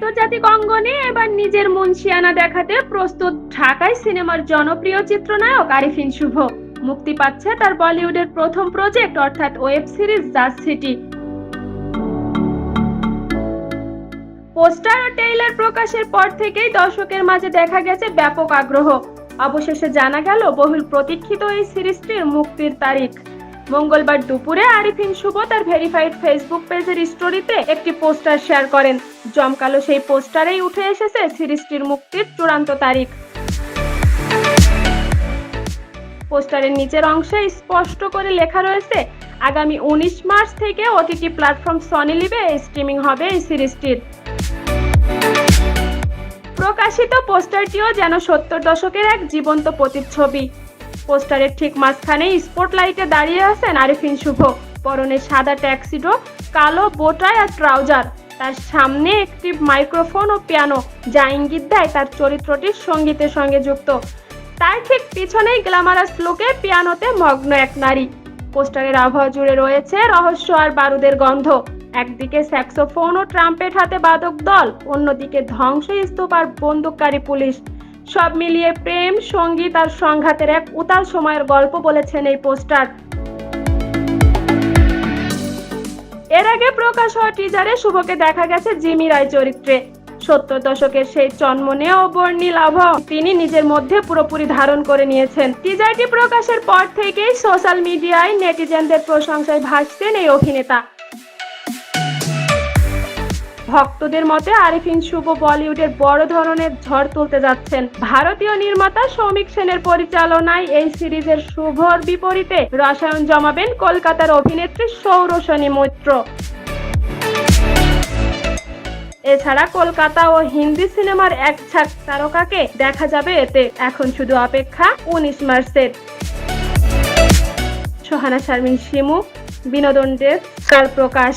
আন্তর্জাতিক অঙ্গনে এবার নিজের মুনশিয়ানা দেখাতে প্রস্তুত ঢাকাই সিনেমার জনপ্রিয় চিত্রনায়ক আরিফিন শুভ। মুক্তি পাচ্ছে তার বলিউডের প্রথম প্রজেক্ট অর্থাৎ ওয়েব সিরিজ জাজ সিটি। পোস্টার ও ট্রেইলার প্রকাশের পর থেকেই দর্শকের মাঝে দেখা গেছে ব্যাপক আগ্রহ। অবশেষে জানা গেল বহুল প্রতীক্ষিত এই সিরিজটির মুক্তির তারিখ। মঙ্গলবার দুপুরে আরিফিন শুভ তার ভেরিফাইড ফেসবুক পেজের স্টোরিতে একটি পোস্টার শেয়ার করেন। জমকালো সেই পোস্টারেই উঠে এসেছে সিরিজটির মুক্তির চূড়ান্ত তারিখ। পোস্টারের নিচের অংশে স্পষ্ট করে লেখা রয়েছে, আগামী 19 মার্চ থেকে ওটিটি প্ল্যাটফর্ম সনি লিভে স্ট্রিমিং হবে এই সিরিজটির। প্রকাশিত পোস্টারটিও যেন 70 দশকের এক জীবন্ত প্রতিচ্ছবি। পোস্টারের ঠিক মাঝখানে স্পটলাইটে দাঁড়িয়ে আছেন আরিফিন শুভ, পরনে সাদা ট্যাক্সিডো, কালো বোটাই আর ট্রাউজার। তার সামনে একটি মাইক্রোফোন ও পিয়ানো, যা ইঙ্গিত দেয় তার চরিত্রটি সঙ্গীতের সঙ্গে যুক্ত। তার ঠিক পিছনেই গ্ল্যামারাস লুকে পিয়ানোতে মগ্ন এক নারী। পোস্টারের আবহাওয়া জুড়ে রয়েছে রহস্য আর বারুদের গন্ধ। একদিকে স্যাক্সোফোন ও ট্রাম্পেট হাতে বাদক দল, অন্যদিকে ধ্বংসস্তূপ আর বন্দুককারী পুলিশ। সব মিলিয়ে প্রেম, সঙ্গীত আর সংঘাতের এক উতাল সময়ের গল্প বলেছেন এই পোস্টার। এর আগে প্রকাশ হওয়া টিজারে শুভকে দেখা গেছে জিমি রায় চরিত্রে। 70 দশকের সেই চনমনে ও বর্ণিল আবহাওয়া তিনি নিজের মধ্যে পুরোপুরি ধারণ করে নিয়েছেন। টিজারটি প্রকাশের পর থেকেই সোশ্যাল মিডিয়ায় নেটিজেনদের প্রশংসায় ভাসছেন এই অভিনেতা। ভক্তদের মতে আরিফিন শুভ বলিউডের বড় ধরনের ঝড় তুলতে যাচ্ছেন। ভারতীয় নির্মাতা সৌমিক সেনের পরিচালনায় এই সিরিজের শুভর বিপরীতে রসায়ন জমাবেন কলকাতার অভিনেত্রী সৌরসনী মৈত্র। এছাড়া কলকাতা ও হিন্দি সিনেমার এক ঝাঁক তারকাকে দেখা যাবে এতে। এখন শুধু অপেক্ষা 19 মার্চের। সোহানা শারমিন শিমু, বিনোদন ডেস্ক, কাল প্রকাশ।